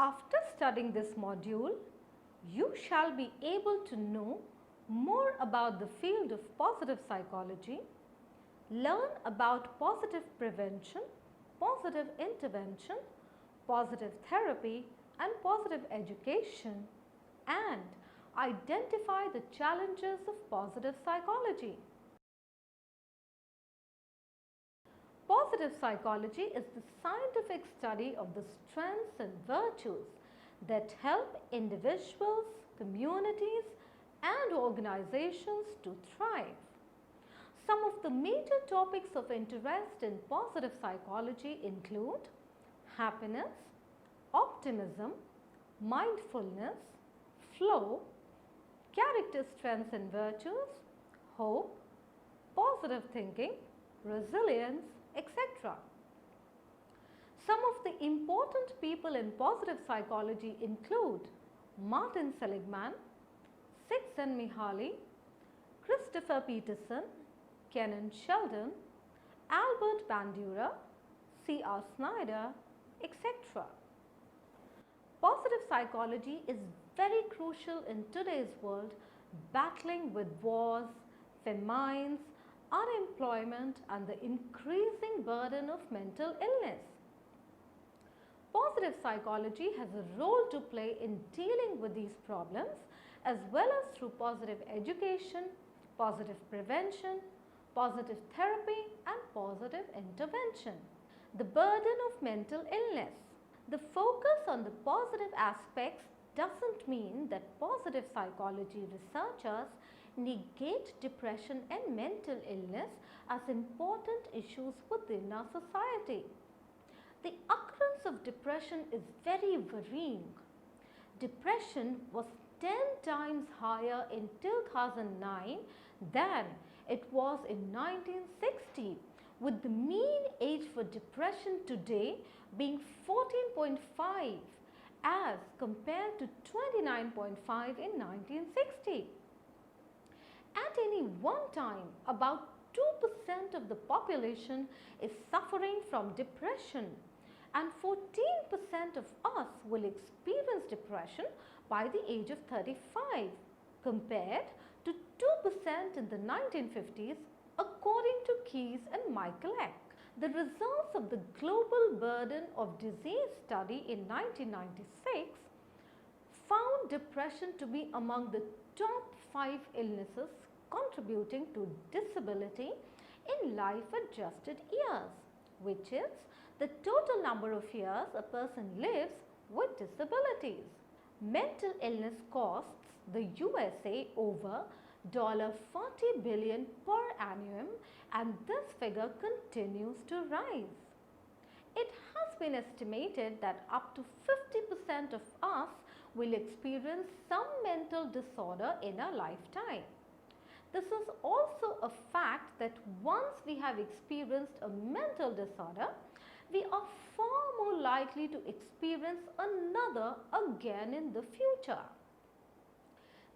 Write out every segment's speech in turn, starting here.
After studying this module, you shall be able to know more about the field of positive psychology, learn about positive prevention, positive intervention, positive therapy and positive education, and identify the challenges of positive psychology. Positive psychology is the scientific study of the strengths and virtues that help individuals, communities, and organizations to thrive. Some of the major topics of interest in positive psychology include happiness, optimism, mindfulness, flow, character strengths and virtues, hope, positive thinking, resilience, etc. Some of the important people in positive psychology include Martin Seligman, Csikszentmihalyi, Christopher Peterson, Kenan Sheldon, Albert Bandura, C.R. Snyder, etc. Positive psychology is very crucial in today's world, battling with wars, famines, unemployment and the increasing burden of mental illness. Positive psychology has a role to play in dealing with these problems as well as through positive education, positive prevention, positive therapy and positive intervention. The burden of mental illness. The focus on the positive aspects doesn't mean that positive psychology researchers negate depression and mental illness as important issues within our society. The occurrence of depression is very worrying. Depression was 10 times higher in 2009 than it was in 1960, with the mean age for depression today being 14.5 as compared to 29.5 in 1960. At any one time, about 2% of the population is suffering from depression and 14% of us will experience depression by the age of 35 compared to 2% in the 1950s according to Keyes and Michael Eck. The results of the Global Burden of Disease study in 1996 found depression to be among the top 5 illnesses contributing to disability in life-adjusted years, which is the total number of years a person lives with disabilities. Mental illness costs the USA over $40 billion per annum, and this figure continues to rise. It has been estimated that up to 50% of us will experience some mental disorder in our lifetime. This is also a fact that once we have experienced a mental disorder, we are far more likely to experience another again in the future.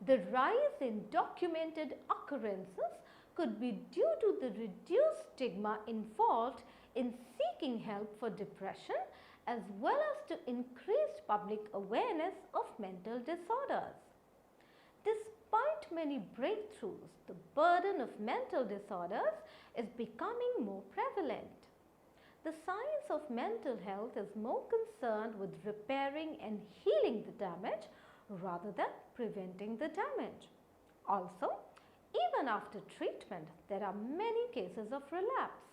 The rise in documented occurrences could be due to the reduced stigma involved in seeking help for depression as well as to increased public awareness of mental disorders. Despite many breakthroughs, the burden of mental disorders is becoming more prevalent. The science of mental health is more concerned with repairing and healing the damage rather than preventing the damage. Also, even after treatment, there are many cases of relapse.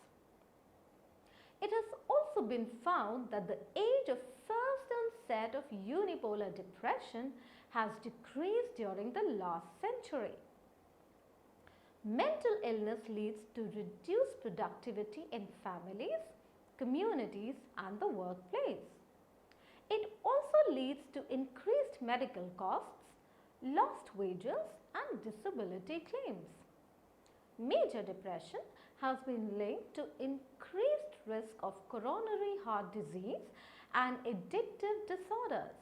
It has also been found that the age of first onset of unipolar depression has decreased during the last century. Mental illness leads to reduced productivity in families, communities, and the workplace. It also leads to increased medical costs, lost wages, and disability claims. Major depression has been linked to increased risk of coronary heart disease and addictive disorders.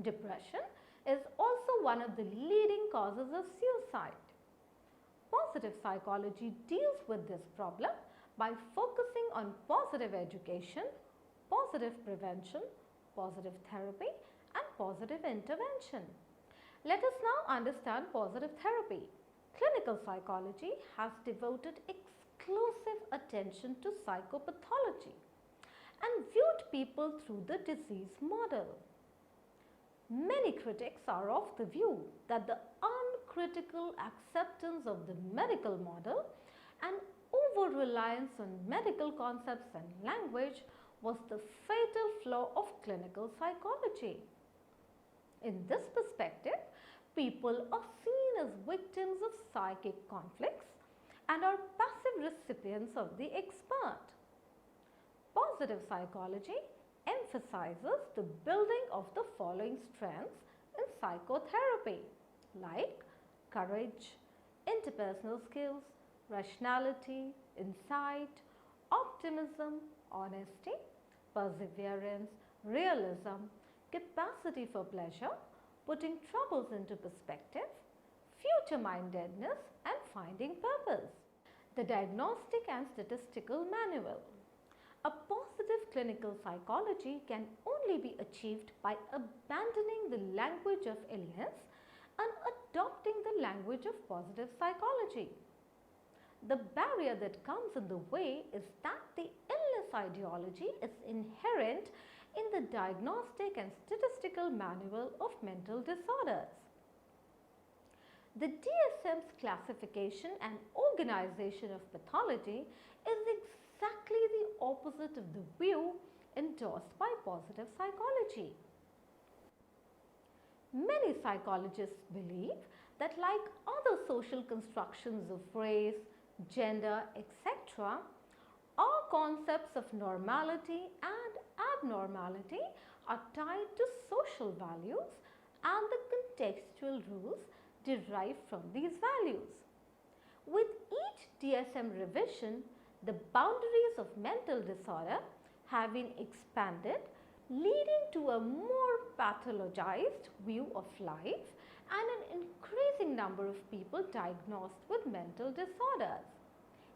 Depression is also one of the leading causes of suicide. Positive psychology deals with this problem by focusing on positive education, positive prevention, positive therapy and positive intervention. Let us now understand positive therapy. Clinical psychology has devoted exclusive attention to psychopathology and viewed people through the disease model. Many critics are of the view that the uncritical acceptance of the medical model and over-reliance on medical concepts and language was the fatal flaw of clinical psychology. In this perspective, people are seen as victims of psychic conflicts and are passive recipients of the expert. Positive psychology emphasizes the building of the following strengths in psychotherapy, like courage, interpersonal skills, rationality, insight, optimism, honesty, perseverance, realism, capacity for pleasure, putting troubles into perspective, future-mindedness and finding purpose. The Diagnostic and Statistical Manual. A positive clinical psychology can only be achieved by abandoning the language of illness and adopting the language of positive psychology. The barrier that comes in the way is that the illness ideology is inherent in the Diagnostic and Statistical Manual of Mental Disorders. The DSM's classification and organization of pathology is exactly the opposite of the view endorsed by positive psychology. Many psychologists believe that, like other social constructions of race, gender, etc., our concepts of normality and abnormality are tied to social values and the contextual rules derived from these values. With each DSM revision, the boundaries of mental disorder have been expanded, leading to a more pathologized view of life and an increasing number of people diagnosed with mental disorders.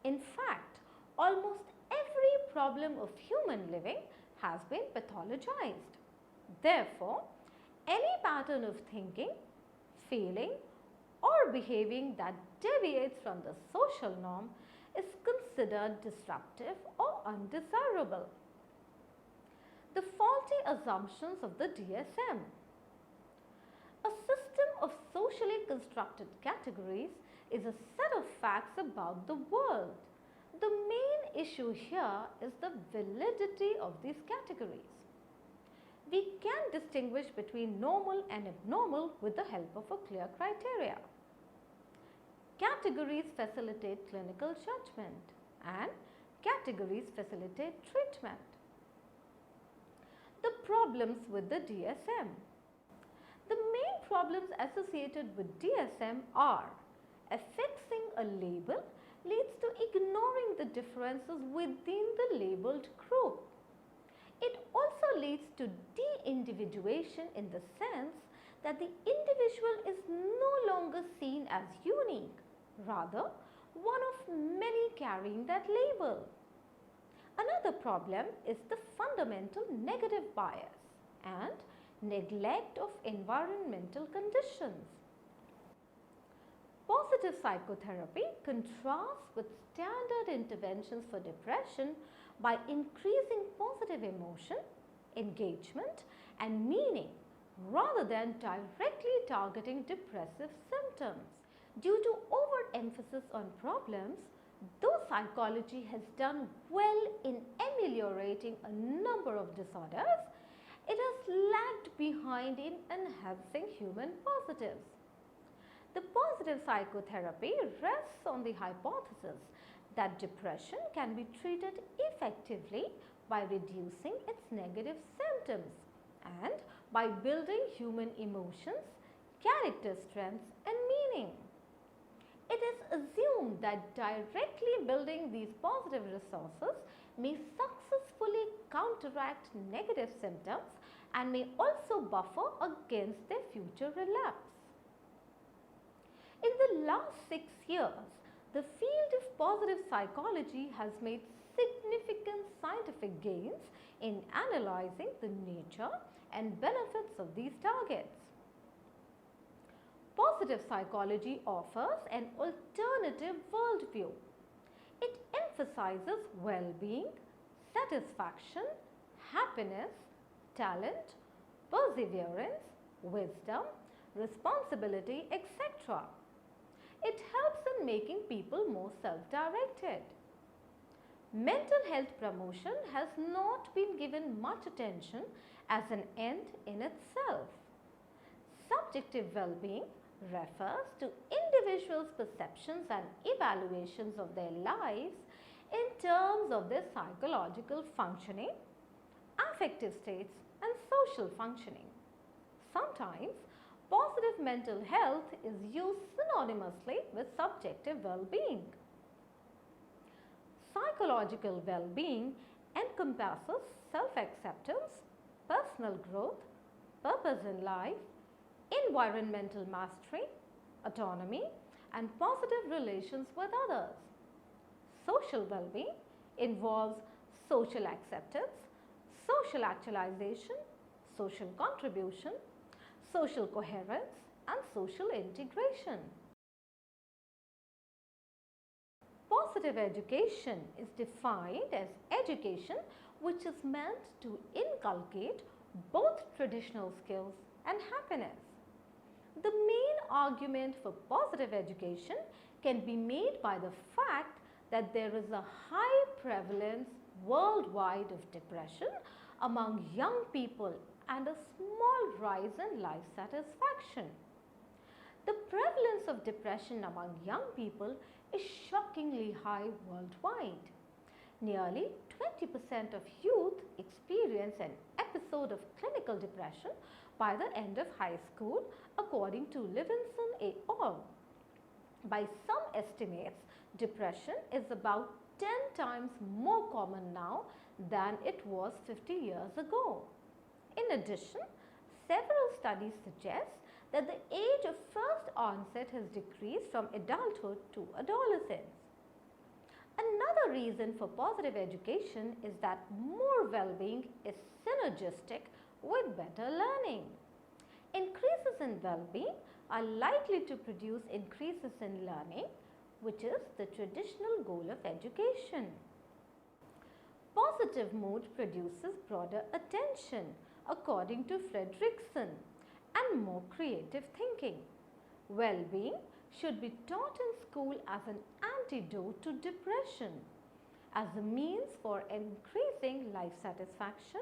In fact, almost every problem of human living has been pathologized. Therefore, any pattern of thinking, feeling, or behaving that deviates from the social norm is considered disruptive or undesirable. The faulty assumptions of the DSM. A system of socially constructed categories is a set of facts about the world. The main issue here is the validity of these categories. We can distinguish between normal and abnormal with the help of a clear criteria. Categories facilitate clinical judgment and categories facilitate treatment. The problems with the DSM. The main problems associated with DSM are: affixing a label leads to ignoring the differences within the labeled group. It also leads to de-individuation in the sense that the individual is no longer seen as unique, rather one of many carrying that label. Another problem is the fundamental negative bias and neglect of environmental conditions. Positive psychotherapy contrasts with standard interventions for depression by increasing positive emotion, engagement, and meaning rather than directly targeting depressive symptoms. Due to overemphasis on problems, though psychology has done well in ameliorating a number of disorders, it has lagged behind in enhancing human positives. The positive psychotherapy rests on the hypothesis that depression can be treated effectively by reducing its negative symptoms and by building human emotions, character strengths, and meaning. It is assumed that directly building these positive resources may successfully counteract negative symptoms and may also buffer against their future relapse. In the last 6 years, the field of positive psychology has made significant scientific gains in analyzing the nature and benefits of these targets. Positive psychology offers an alternative worldview. It emphasizes well-being, satisfaction, happiness, talent, perseverance, wisdom, responsibility, etc. It helps in making people more self-directed. Mental health promotion has not been given much attention as an end in itself. Subjective well-being refers to individuals' perceptions and evaluations of their lives in terms of their psychological functioning, affective states, and social functioning. Sometimes, positive mental health is used synonymously with subjective well-being. Psychological well-being encompasses self-acceptance, personal growth, purpose in life, environmental mastery, autonomy, and positive relations with others. Social well-being involves social acceptance, social actualization, social contribution, social coherence, and social integration. Positive education is defined as education which is meant to inculcate both traditional skills and happiness. The main argument for positive education can be made by the fact that there is a high prevalence worldwide of depression among young people and a small rise in life satisfaction. The prevalence of depression among young people is shockingly high worldwide. Nearly 20% of youth experience an episode of clinical depression by the end of high school, according to Livingston et al. By some estimates, depression is about 10 times more common now than it was 50 years ago. In addition, several studies suggest that the age of first onset has decreased from adulthood to adolescence. Another reason for positive education is that more well-being is synergistic with better learning. Increases in well-being are likely to produce increases in learning, which is the traditional goal of education. Positive mood produces broader attention, according to Fredrickson, and more creative thinking. Well-being should be taught in school as an antidote to depression, as a means for increasing life satisfaction,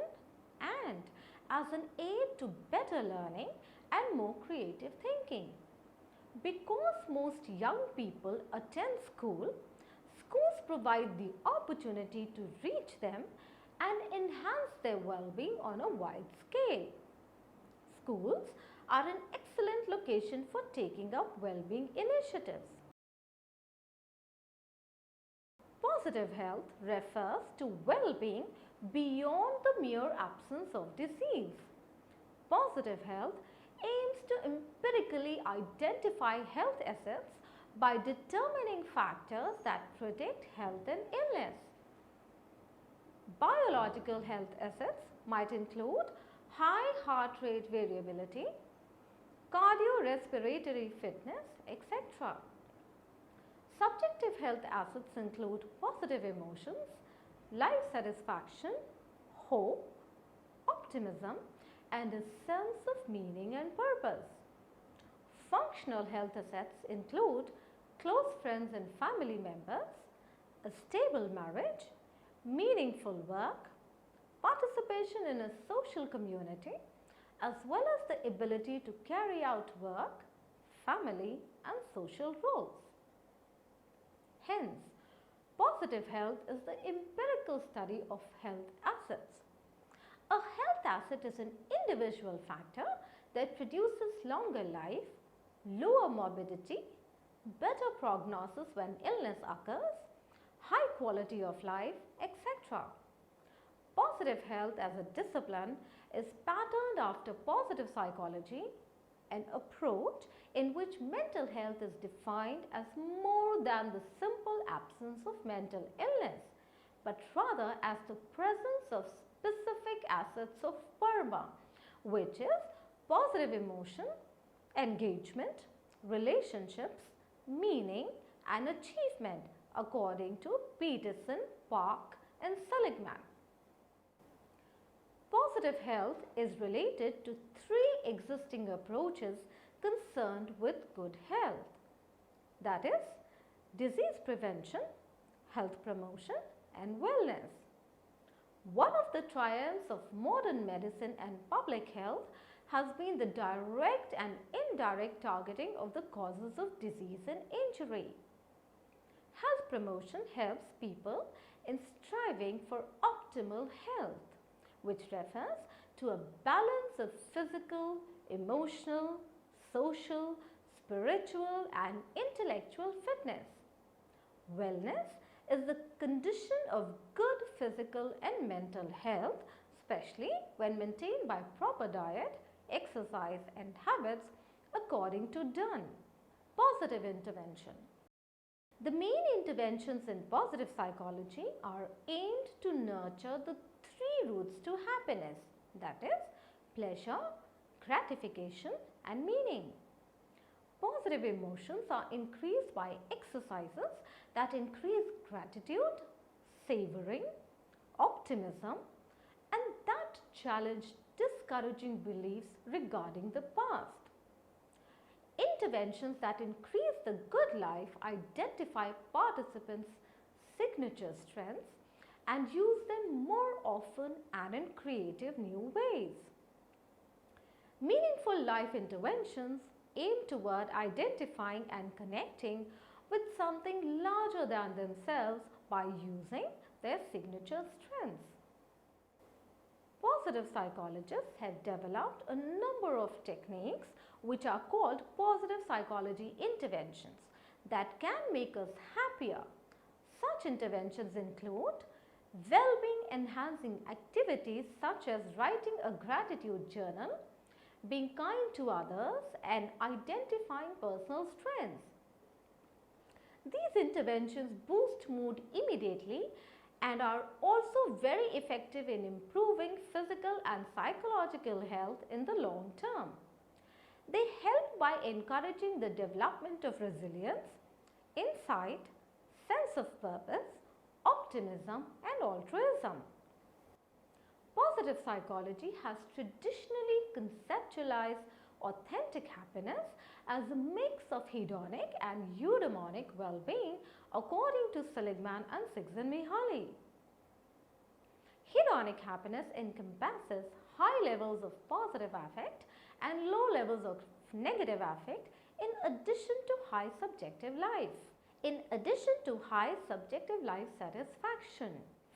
and as an aid to better learning and more creative thinking. Because most young people attend school, schools provide the opportunity to reach them and enhance their well-being on a wide scale. Schools are an excellent location for taking up well-being initiatives. Positive health refers to well-being beyond the mere absence of disease. Positive health aims to empirically identify health assets by determining factors that predict health and illness. Biological health assets might include high heart rate variability, cardiorespiratory fitness, etc. Subjective health assets include positive emotions, life satisfaction, hope, optimism, and a sense of meaning and purpose. Functional health assets include close friends and family members, a stable marriage, meaningful work, participation in a social community, as well as the ability to carry out work, family, and social roles. Hence, positive health is the empirical study of health assets. A health asset is an individual factor that produces longer life, lower morbidity, better prognosis when illness occurs, high quality of life, etc. Positive health as a discipline is patterned after positive psychology, an approach in which mental health is defined as more than the simple absence of mental illness, but rather as the presence of specific assets of PERMA, which is positive emotion, engagement, relationships, meaning and achievement according to Peterson, Park and Seligman. Positive health is related to three existing approaches concerned with good health. That is, disease prevention, health promotion and wellness. One of the triumphs of modern medicine and public health has been the direct and indirect targeting of the causes of disease and injury. Health promotion helps people in striving for optimal health, which refers to a balance of physical, emotional, social, spiritual and intellectual fitness. Wellness is the condition of good physical and mental health, especially when maintained by proper diet, exercise and habits according to Dunn. Positive intervention. The main interventions in positive psychology are aimed to nurture the three routes to happiness, that is, pleasure, gratification and meaning. Positive emotions are increased by exercises that increase gratitude, savoring, optimism and that challenge discouraging beliefs regarding the past. Interventions that increase the good life identify participants' signature strengths and use them more often and in creative new ways. Meaningful life interventions aim toward identifying and connecting with something larger than themselves by using their signature strengths. Positive psychologists have developed a number of techniques which are called positive psychology interventions that can make us happier. Such interventions include well-being enhancing activities such as writing a gratitude journal, being kind to others and identifying personal strengths. These interventions boost mood immediately and are also very effective in improving physical and psychological health in the long term. They help by encouraging the development of resilience, insight, sense of purpose, optimism and altruism. Positive psychology has traditionally conceptualized authentic happiness as a mix of hedonic and eudaimonic well-being according to Seligman and Csikszentmihalyi. Hedonic happiness encompasses high levels of positive affect and low levels of negative affect in addition to high subjective life. In addition to high subjective life satisfaction,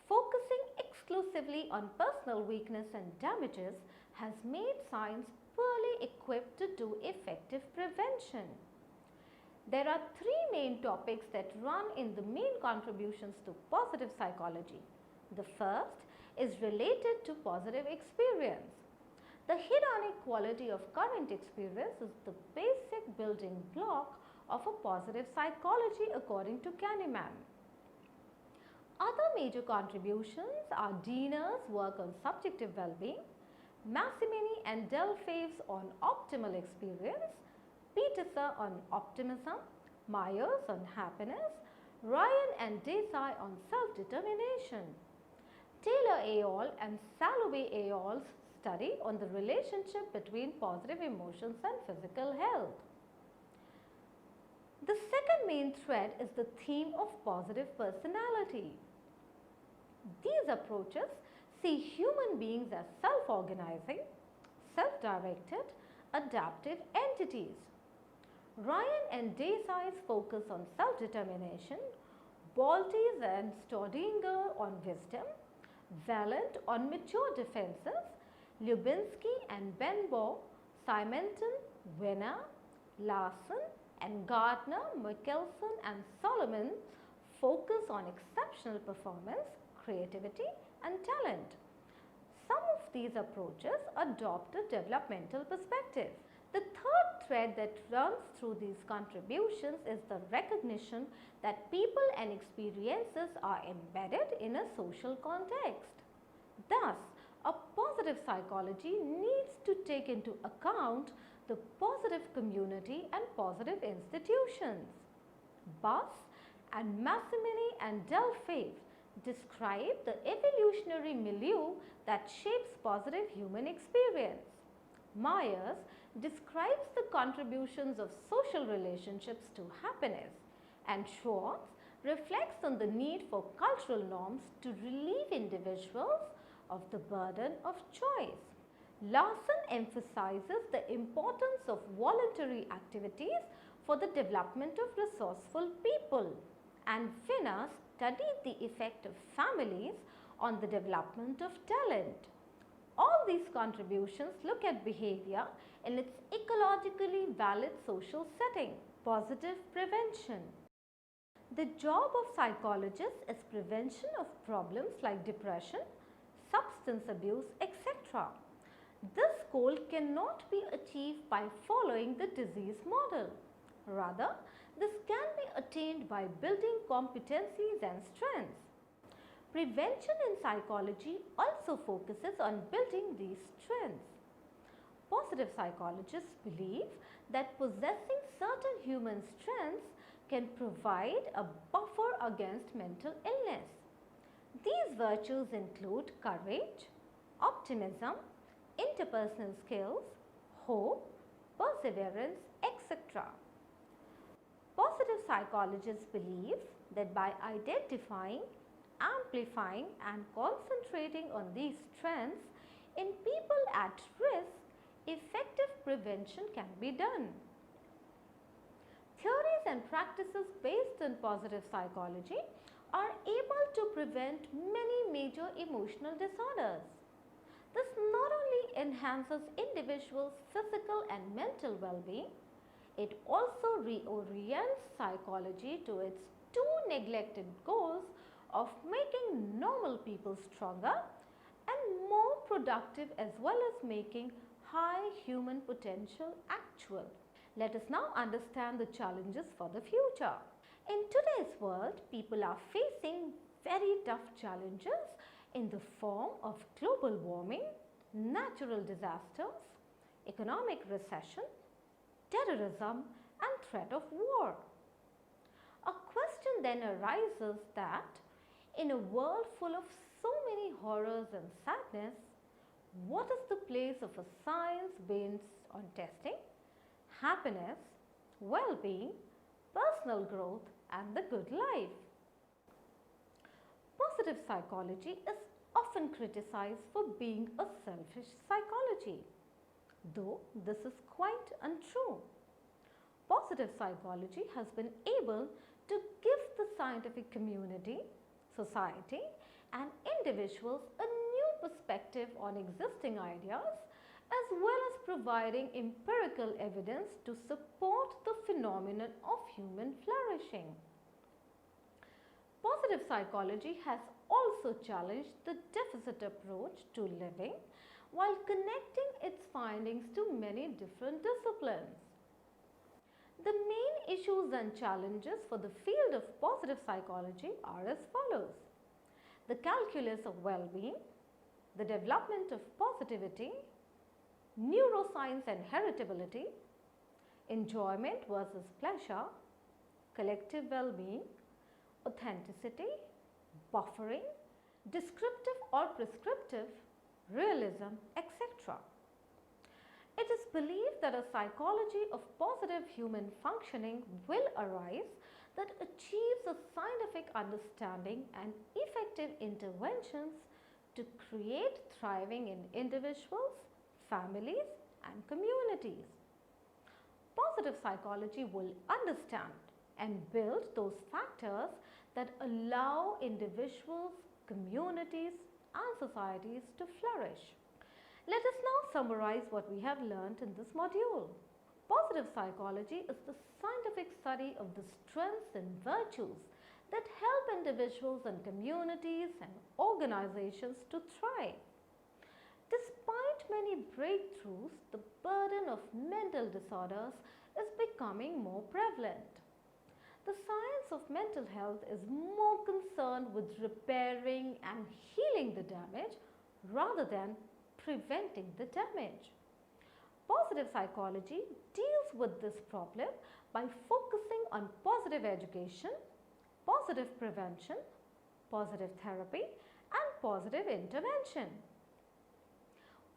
focusing exclusively on personal weakness and damages has made science poorly equipped to do effective prevention. There are three main topics that run in the main contributions to positive psychology. The first is related to positive experience. The hedonic quality of current experience is the basic building block of a positive psychology according to Kahneman. Other major contributions are Diener's work on subjective well-being, Massimini and Delphave's on optimal experience, Peterson on optimism, Myers on happiness, Ryan and Desai on self-determination. Taylor et al. And Salovey et al.'s study on the relationship between positive emotions and physical health. The second main thread is the theme of positive personality. These approaches see human beings as self-organizing, self-directed, adaptive entities. Ryan and Desai's focus on self-determination, Baltes and Staudinger on wisdom, Valent on mature defenses, Lubinsky and Benbow, Simonton, Winner, Larson and Gardner, Michelson and Solomon focus on exceptional performance, creativity and talent. Some of these approaches adopt a developmental perspective. The third thread that runs through these contributions is the recognition that people and experiences are embedded in a social context. Thus, A positive psychology needs to take into account the positive community and positive institutions. Buss and Massimini and Delfave describe the evolutionary milieu that shapes positive human experience. Myers describes the contributions of social relationships to happiness, and Schwartz reflects on the need for cultural norms to relieve individuals of the burden of choice. Larson emphasizes the importance of voluntary activities for the development of resourceful people, and Finner studied the effect of families on the development of talent. All these contributions look at behavior in its ecologically valid social setting. Positive prevention. The job of psychologists is prevention of problems like depression, substance abuse, etc. This goal cannot be achieved by following the disease model. Rather, this can be attained by building competencies and strengths. Prevention in psychology also focuses on building these strengths. Positive psychologists believe that possessing certain human strengths can provide a buffer against mental illness. These virtues include courage, optimism, interpersonal skills, hope, perseverance, etc. Positive psychologists believe that by identifying, amplifying and concentrating on these strengths in people at risk, effective prevention can be done. Theories and practices based on positive psychology are able to prevent many major emotional disorders. This not only enhances individuals' physical and mental well-being, it also reorients psychology to its two neglected goals of making normal people stronger and more productive, as well as making high human potential actual. Let us now understand the challenges for the future. In today's world, people are facing very tough challenges in the form of global warming, natural disasters, economic recession, terrorism and threat of war. A question then arises that in a world full of so many horrors and sadness, what is the place of a science based on testing, happiness, well-being, personal growth and the good life? Positive psychology is often criticized for being a selfish psychology, though this is quite untrue. Positive psychology has been able to give the scientific community, society and individuals a new perspective on existing ideas, as well as providing empirical evidence to support the phenomenon of human flourishing. Positive psychology has also challenged the deficit approach to living while connecting its findings to many different disciplines. The main issues and challenges for the field of positive psychology are as follows: the calculus of well-being, the development of positivity, neuroscience and heritability, enjoyment versus pleasure, collective well-being, authenticity, buffering, descriptive or prescriptive, realism, etc. It is believed that a psychology of positive human functioning will arise that achieves a scientific understanding and effective interventions to create thriving in individuals, families and communities. Positive psychology will understand and build those factors that allow individuals, communities and societies to flourish. Let us now summarize what we have learnt in this module. Positive psychology is the scientific study of the strengths and virtues that help individuals and communities and organizations to thrive. Despite many breakthroughs, the burden of mental disorders is becoming more prevalent. The science of mental health is more concerned with repairing and healing the damage rather than preventing the damage. Positive psychology deals with this problem by focusing on positive education, positive prevention, positive therapy, and positive intervention.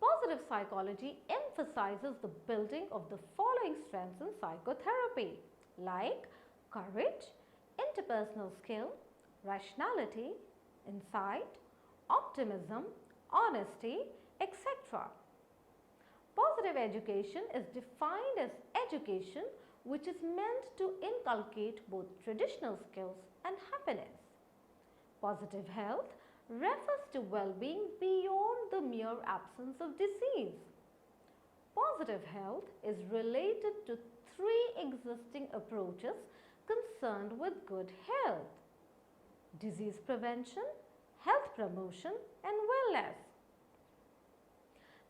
Positive psychology emphasizes the building of the following strengths in psychotherapy, like courage, interpersonal skill, rationality, insight, optimism, honesty, etc. Positive education is defined as education which is meant to inculcate both traditional skills and happiness. Positive health refers to well-being beyond the mere absence of disease. Positive health is related to three existing approaches concerned with good health: disease prevention, health promotion, and wellness.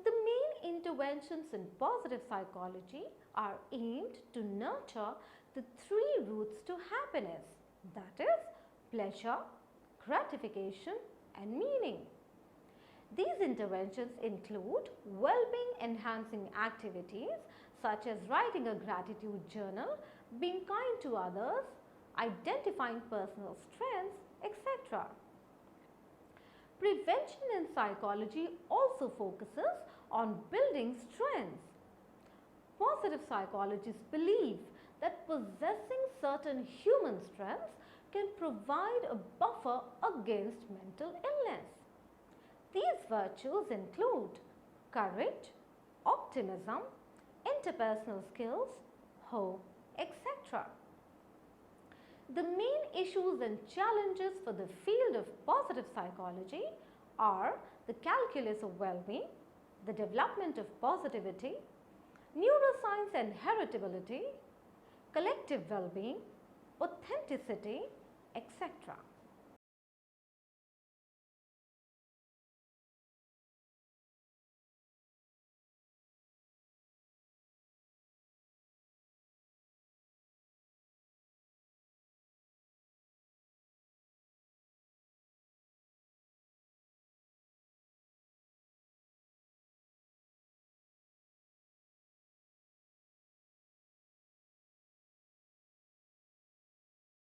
The main interventions in positive psychology are aimed to nurture the three routes to happiness, that is, pleasure, gratification, and meaning. These interventions include well-being enhancing activities such as writing a gratitude journal, being kind to others, identifying personal strengths, etc. Prevention in psychology also focuses on building strengths. Positive psychologists believe that possessing certain human strengths can provide a buffer against mental illness. These virtues include courage, optimism, interpersonal skills, hope, etc. The main issues and challenges for the field of positive psychology are the calculus of well-being, the development of positivity, neuroscience and heritability, collective well-being, authenticity, etc.